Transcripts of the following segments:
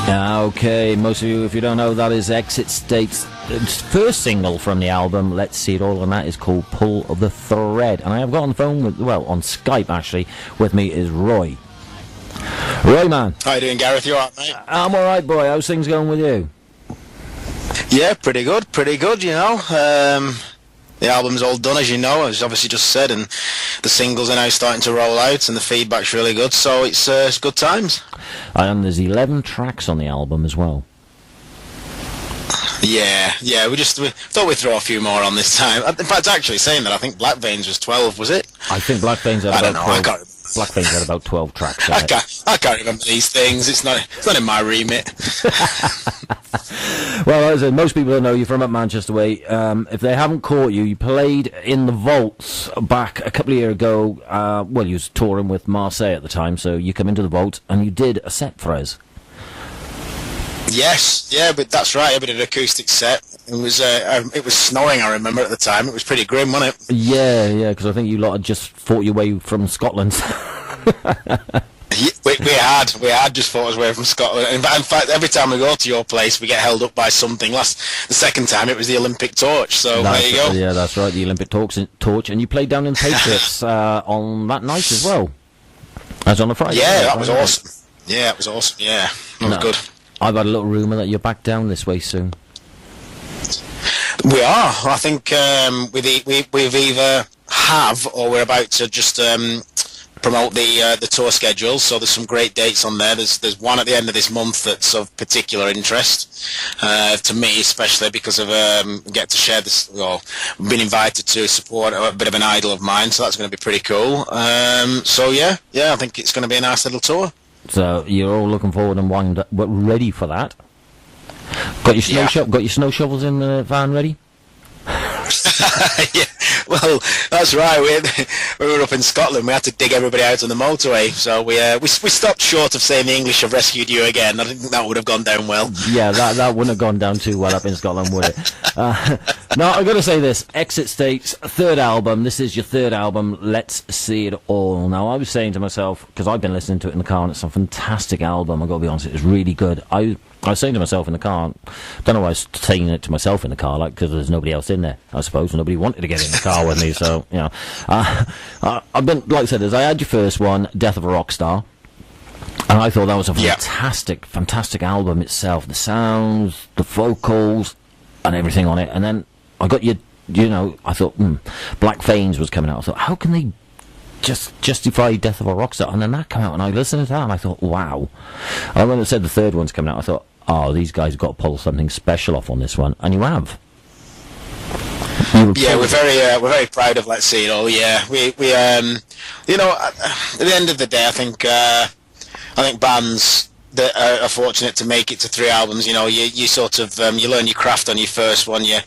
Okay, most of you, if you don't know, that is Exit State's first single from the album, Let's See It All, and that is called Pull the Thread. And I have got on the phone, on Skype actually, with me is Roy. Roy, man. How you doing, Gareth? You alright, mate? I'm alright, boy. How's things going with you? Yeah, pretty good, you know. The album's all done, as you know, as obviously just said, and the singles are now starting to roll out, and the feedback's really good, so it's good times. And there's 11 tracks on the album as well. Yeah, we thought we'd throw a few more on this time. In fact, actually saying that, I think Black Veins was 12, was it? I think Black Veins had about 12. Black Veins had about 12 tracks. I can't remember these things. It's not in my remit. Well, as I said, most people don't know you're from up Manchester way. If they haven't caught you, you played in the Vaults back a couple of years ago. You was touring with Marseille at the time, so you come into the Vault and you did a set for us. Yes, yeah, but that's right. We did an acoustic set. It was snowing, I remember, at the time. It was pretty grim, wasn't it? Yeah, because I think you lot had just fought your way from Scotland. We had just fought us away from Scotland. In fact, every time we go to your place, we get held up by something. The second time, it was the Olympic torch. So there you go. Yeah, that's right, the Olympic torch, and you played down in the Patriots on that night as well. As on a Friday. Yeah, that was awesome. Yeah, it was awesome. Yeah, that was good. I've had a little rumour that you're back down this way soon. We are. I think we've either have or we're about to just promote the tour schedule. So there's some great dates on there. There's one at the end of this month that's of particular interest to me, especially because of get to share this. Well, I've been invited to support a bit of an idol of mine, so that's going to be pretty cool. So yeah, I think it's going to be a nice little tour. So you're all looking forward and wound up, ready for that. Got your snow shovels in the van ready? Yeah, well, that's right. We were up in Scotland. We had to dig everybody out on the motorway. So we stopped short of saying the English have rescued you again. I didn't think that would have gone down well. Yeah, that wouldn't have gone down too well up in Scotland, would it? No, I've got to say this. Exit State's third album. This is your third album. Let's See It All. Now, I was saying to myself, because I've been listening to it in the car, and it's a fantastic album. I've got to be honest, it's really good. I was saying to myself in the car, don't know why I was saying it to myself in the car, like, because there's nobody else in there, I suppose. Nobody wanted to get in the car with me, so, you know. I've been, like I said, as I had your first one, Death of a Rock Star, and I thought that was a fantastic album itself. The sounds, the vocals, and everything on it. And then I got I thought, Black Veins was coming out. I thought, how can they just justify Death of a Rockstar? And then that came out, and I listened to that, and I thought, wow. And when it said the third one's coming out, I thought, oh, these guys have got to pull something special off on this one, and you have. Yeah, we're very proud of Let's See It All. Yeah, we at the end of the day, I think bands that are fortunate to make it to 3 albums, you sort of you learn your craft on your first one, you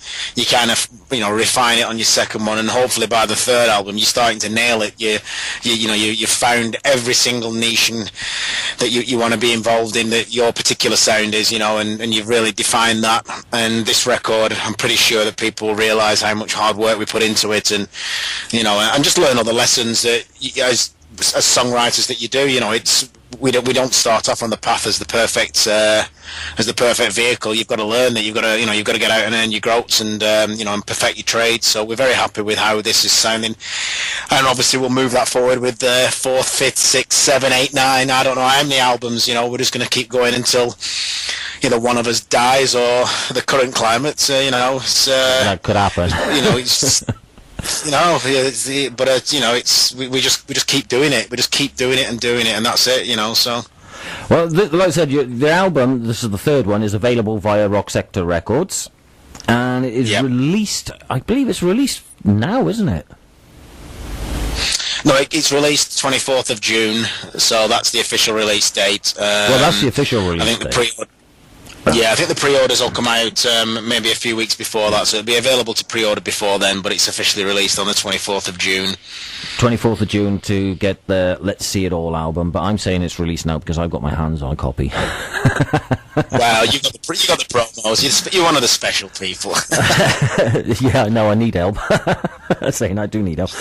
kind of refine it on your second one, and hopefully by the third album you're starting to nail it. You've found every single niche that you want to be involved in, that your particular sound is, and you've really defined that. And this record, I'm pretty sure that people realise how much hard work we put into it, and and just learn all the lessons that as songwriters that you do. We don't start off on the path as the perfect vehicle. You've got to learn that. You've got to get out and earn your groats and and perfect your trade. So we're very happy with how this is sounding, and obviously we'll move that forward with the 4th, 5th, 6th, 7th, 8th, 9th. I don't know how many albums. We're just going to keep going until either one of us dies or the current climate. That could happen. It's. We just keep doing it. We just keep doing it, and that's it. So. Well, like I said, the album, this is the third one, is available via Rock Sector Records, and it is released. I believe it's released now, isn't it? No, it's released 24th of June, so that's the official release date. Well, that's the official release date. I think the pre-orders will come out maybe a few weeks before that, so it'll be available to pre-order before then, but it's officially released on the 24th of June. 24th of June to get the Let's See It All album, but I'm saying it's released now because I've got my hands on a copy. Well, you got the promos. You're one of the special people. Yeah, no, I need help. Saying I do need help.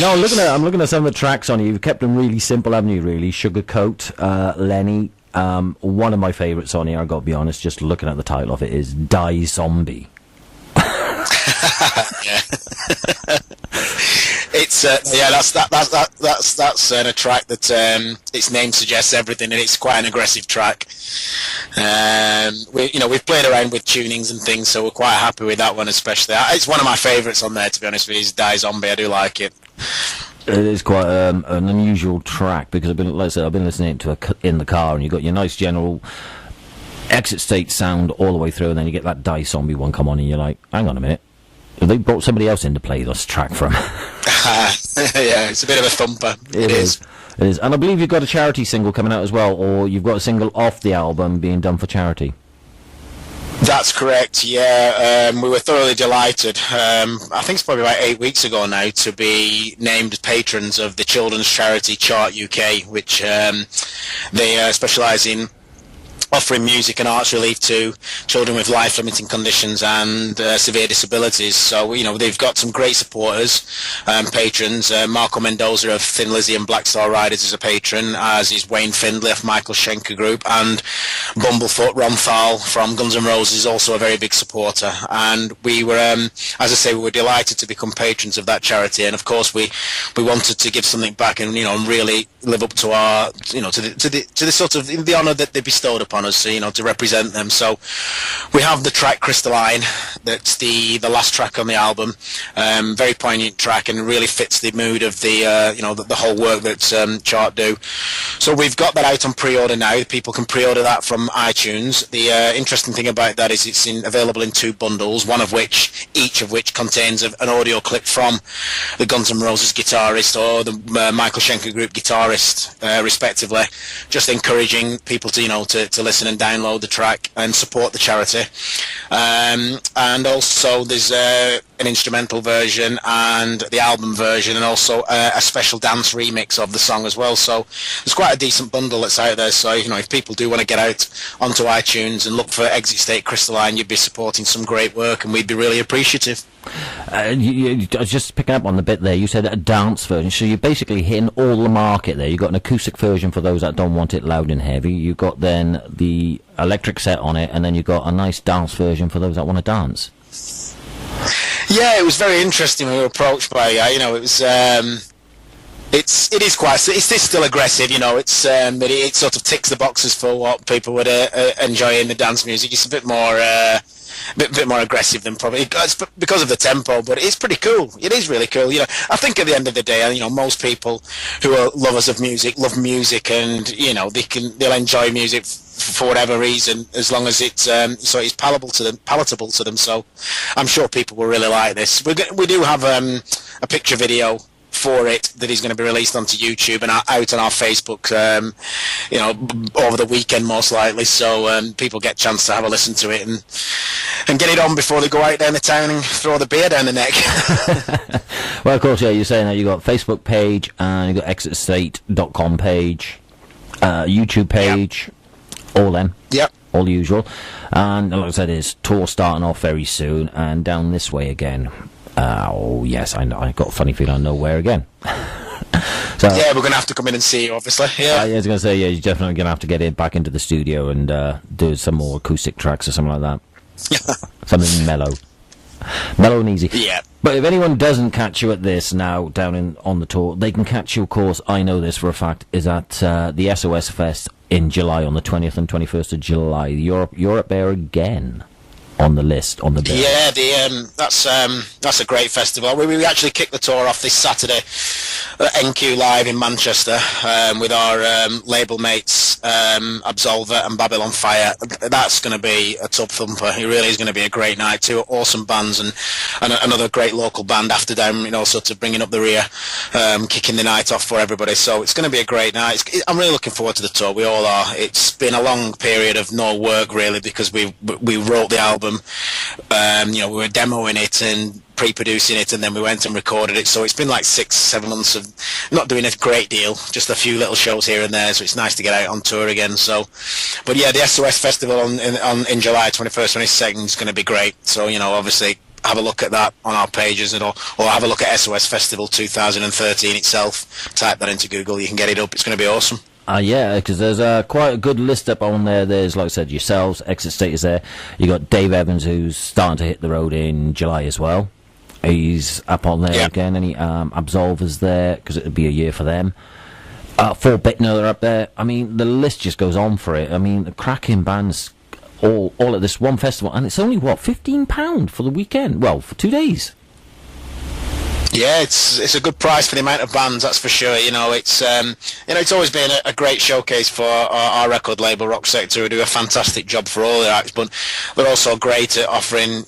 No, I'm looking at some of the tracks on you. You've kept them really simple, haven't you? Really, Sugarcoat, Lenny. One of my favourites on here, I've got to be honest, just looking at the title of it, is Die Zombie. Yeah. It's that's a track that its name suggests everything, and it's quite an aggressive track. We've played around with tunings and things, so we're quite happy with that one especially. It's one of my favourites on there, to be honest with you. Is Die Zombie. I do like it. It is quite an unusual track because I've been listening to it in the car, and you've got your nice general Exit State sound all the way through, and then you get that Die Zombie one come on, and you're like, hang on a minute. They brought somebody else in to play this track from. Yeah, it's a bit of a thumper. It is. It is. And I believe you've got a charity single coming out as well, or you've got a single off the album being done for charity. That's correct, yeah. We were thoroughly delighted, I think it's probably about 8 weeks ago now, to be named patrons of the children's charity Chart UK, which they specialise in offering music and arts relief to children with life-limiting conditions and severe disabilities. So, they've got some great supporters, patrons. Marco Mendoza of Thin Lizzy and Black Star Riders is a patron, as is Wayne Findlay of Michael Schenker Group, and Bumblefoot Ron Thal from Guns N' Roses is also a very big supporter. And we were, as I say, we were delighted to become patrons of that charity. And of course, we wanted to give something back and really live up to our, to the sort of the honour that they bestowed upon us, to represent them. So we have the track Crystalline. That's the last track on the album. Very poignant track, and really fits the mood of the whole work that Chart do. So we've got that out on pre-order now. People can pre-order that from iTunes. The interesting thing about that is it's available in 2 bundles, each of which contains an audio clip from the Guns N' Roses guitarist or the Michael Schenker Group guitarist, respectively. Just encouraging people to listen and download the track and support the charity. And also there's an instrumental version and the album version, and also a special dance remix of the song as well. So there's quite a decent bundle that's out there. So if people do want to get out onto iTunes and look for Exit State Crystalline, you'd be supporting some great work, and we'd be really appreciative. I was just picking up on the bit there. You said a dance version, so you're basically hitting all the market there. You've got an acoustic version for those that don't want it loud and heavy. You've got then the electric set on it, and then you've got a nice dance version for those that want to dance. Yeah, it was very interesting when we were approached by it was it is still aggressive, but it sort of ticks the boxes for what people would enjoy in the dance music. It's a bit more bit more aggressive than probably it's because of the tempo, but it's pretty cool. It is really cool. I think at the end of the day, most people who are lovers of music love music, and they'll enjoy music for whatever reason, as long as it's palatable to them. So I'm sure people will really like this. We do have a picture video for it that is going to be released onto YouTube and out on our Facebook, over the weekend most likely, so people get a chance to have a listen to it and get it on before they go out down the town and throw the beer down the neck. Well, of course, yeah, you're saying that you've got Facebook page and you've got exitstate.com page, YouTube page, all them. Yep. All the usual. And like I said, it's tour starting off very soon, and down this way again. Oh yes, I know. I got a funny feeling I know where again. So yeah, we're gonna have to come in and see you, obviously. Yeah, I was gonna say, yeah, you're definitely gonna have to get back into the studio and do some more acoustic tracks or something like that. Something mellow and easy. Yeah. But if anyone doesn't catch you at this now down on the tour, they can catch you. Of course, I know this for a fact. Is at the SOS Fest in July on the 20th and 21st of July. Europe there again. On the list, on the bill. Yeah, that's a great festival. We actually kicked the tour off this Saturday at NQ Live in Manchester with our label mates Absolver and Babylon Fire. That's going to be a top thumper. It really is going to be a great night. 2 awesome bands and another great local band after them, sort of bringing up the rear, kicking the night off for everybody. So it's going to be a great night. I'm really looking forward to the tour. We all are. It's been a long period of no work really, because we wrote the album. We were demoing it and pre-producing it, and then we went and recorded it. So it's been like 6-7 months of not doing a great deal, just a few little shows here and there. So it's nice to get out on tour again. So, but yeah, the SOS Festival in July 21st, 22nd is going to be great. So obviously have a look at that on our pages, or have a look at SOS Festival 2013 itself. Type that into Google, you can get it up. It's going to be awesome. Yeah, because there's quite a good list up on there. There's, like I said, yourselves, Exit State is there. You got Dave Evans, who's starting to hit the road in July as well. He's up on there again, and Absolver's there, because it'll be a year for them. Fort Bittner are up there. I mean, the list just goes on for it. I mean, the cracking bands all at this one festival, and it's only, what, £15 for the weekend? Well, for 2 days. Yeah, it's a good price for the amount of bands, that's for sure. It's always been a great showcase for our record label, Rock Sector, who do a fantastic job for all their acts, but they're also great at offering,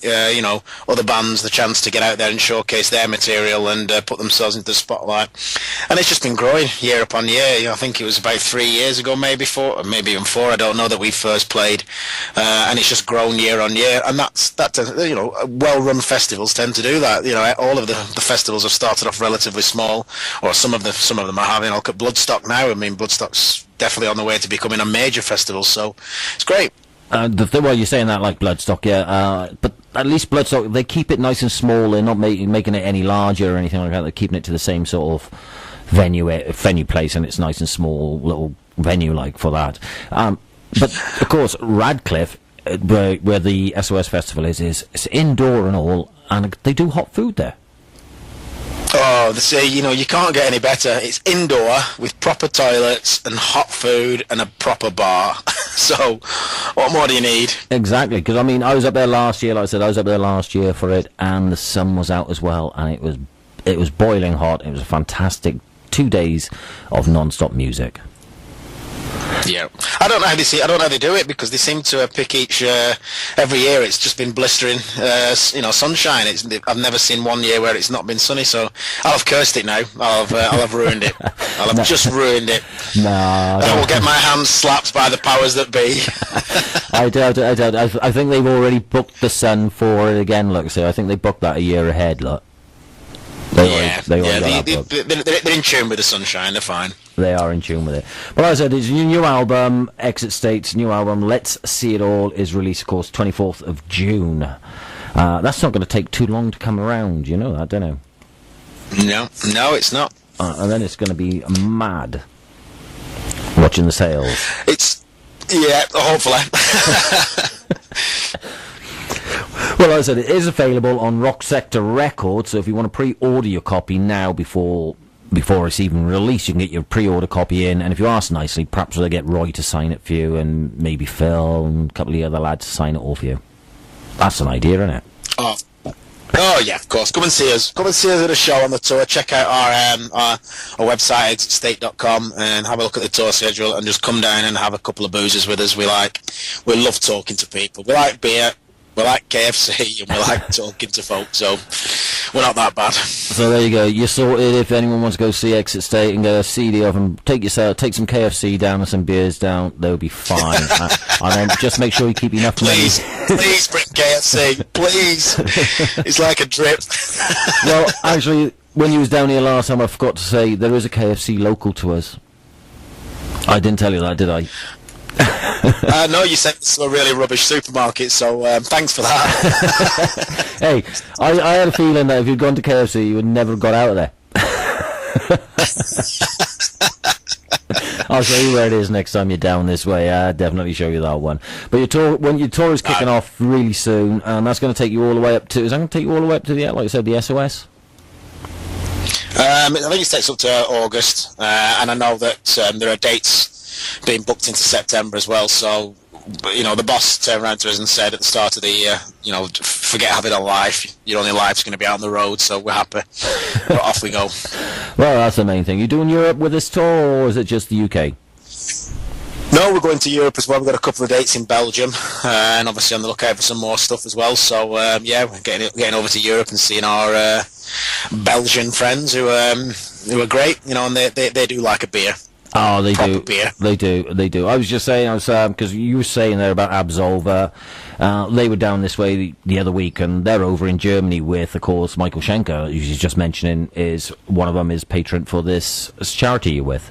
other bands the chance to get out there and showcase their material and put themselves into the spotlight. And it's just been growing year upon year. I think it was about 3 years ago, maybe even 4. I don't know, that we first played, and it's just grown year on year. And well-run festivals tend to do that. All of the festivals have started off relatively small, or some of them are having. Look at Bloodstock now. I mean, Bloodstock's definitely on the way to becoming a major festival, so it's great. Well, you're saying that like Bloodstock, yeah, but at least Bloodstock, they keep it nice and small. They're not making it any larger or anything like that. They're keeping it to the same sort of venue place, and it's nice and small, little venue like for that. But of course, Radcliffe, where the SOS Festival is it's indoor and all, and they do hot food there. Oh, you can't get any better. It's indoor with proper toilets and hot food and a proper bar. So, what more do you need? Exactly, because I mean, I was up there last year. Like I said, I was up there last year for it, and the sun was out as well, and it was boiling hot. It was a fantastic 2 days of non-stop music. Yeah, I don't know how they do it, because they seem to pick each every year. It's just been blistering, sunshine. I've never seen one year where it's not been sunny. So I'll have cursed it now. I'll have ruined it. I'll have just ruined it. No, I will get my hands slapped by the powers that be. I doubt it. I think they've already booked the sun for it again. Look, so I think they booked that a year ahead. Look. They're in tune with the sunshine. They're fine. They are in tune with it. But like I said, it's a new album, Exit State's new album, Let's See It All, is released, of course, 24th of June. That's not going to take too long to come around, you know that, don't you? No, it's not. And then it's going to be mad watching the sales. Hopefully. Well, like I said, it is available on Rock Sector Records, so if you want to pre-order your copy now before it's even released, you can get your pre-order copy in, and if you ask nicely, perhaps they'll get Roy to sign it for you, and maybe Phil and a couple of the other lads to sign it all for you. That's an idea, isn't it? Oh yeah, of course. Come and see us. Come and see us at a show on the tour. Check out our website, exitstate.com, and have a look at the tour schedule, and just come down and have a couple of boozers with us. We love talking to people. We like beer. We like KFC, and we like talking to folks, so we're not that bad. So there you go. You're sorted. If anyone wants to go see Exit State and get a CD of them, take some KFC down and some beers down, they'll be fine. And then just make sure you keep enough money. Please bring KFC, please. It's like a drip. Well, actually, when you was down here last time, I forgot to say there is a KFC local to us. I didn't tell you that, did I? No, you sent us to a really rubbish supermarket, so thanks for that. Hey, I had a feeling that if you'd gone to KFC, you would never have got out of there. I'll show you where it is next time you're down this way. I'll definitely show you that one. But when your tour is kicking off really soon, and that's going to take you all the way up to... Is that going to take you all the way up to the, like I said, the SOS? I think it takes up to August, and I know that there are dates being booked into September as well, so the boss turned around to us and said at the start of the year, forget having a life, your only life's going to be out on the road, so we're happy. But off we go. Well, that's the main thing. You doing Europe with this tour, or is it just the UK? No, we're going to Europe as well. We've got a couple of dates in Belgium, and obviously on the lookout for some more stuff as well, so we're getting over to Europe and seeing our Belgian friends who are great, and they do like a beer. Oh, they do. They do. I was just saying, because you were saying there about Absolver. They were down this way the other week, and they're over in Germany with, of course, Michael Schenker, who you're just mentioning, is one of them is patron for this charity you're with.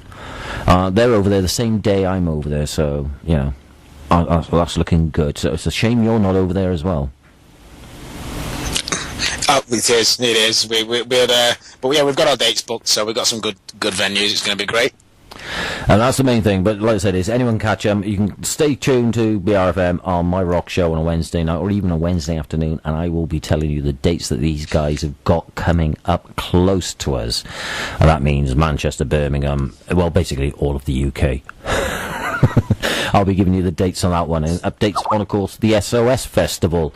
They're over there the same day I'm over there, so, that's looking good. So it's a shame you're not over there as well. Oh, it is. We're there. But yeah, we've got our dates booked, so we've got some good venues. It's going to be great. And that's the main thing. But like I said, is anyone catch them? You can stay tuned to BRFM on my rock show on a Wednesday night or even a Wednesday afternoon, and I will be telling you the dates that these guys have got coming up close to us. And that means Manchester, Birmingham, well, basically all of the UK. I'll be giving you the dates on that one, and updates on, of course, the SOS Festival.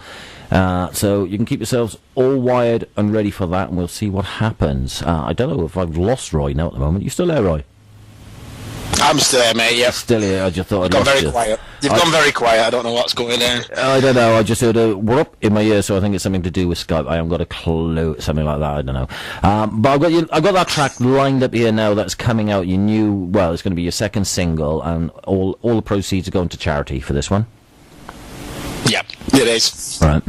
So you can keep yourselves all wired and ready for that, and we'll see what happens. I don't know if I've lost Roy now at the moment. You still there, Roy? I'm still here, mate, yeah. Still here. I just thought I'd gone very quiet. You've gone very quiet. I don't know what's going on. I don't know. I just heard a whoop in my ear, so I think it's something to do with Skype. I haven't got a clue. Something like that. I don't know. But I've got that track lined up here now that's coming out. Well, it's going to be your second single, and all the proceeds are going to charity for this one. Yeah, it is. Right.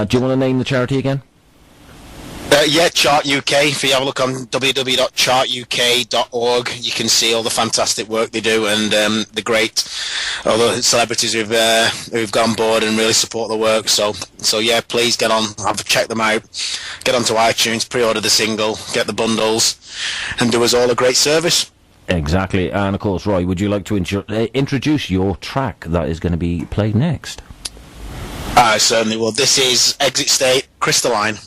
Do you want to name the charity again? Yeah, Chart UK. If you have a look on www.chartuk.org, you can see all the fantastic work they do, and the great other celebrities who've gone on board and really support the work. So yeah, please get on, check them out, get onto iTunes, pre-order the single, get the bundles, and do us all a great service. Exactly. And of course, Roy, would you like to introduce your track that is going to be played next? I certainly will. This is Exit State, Crystalline.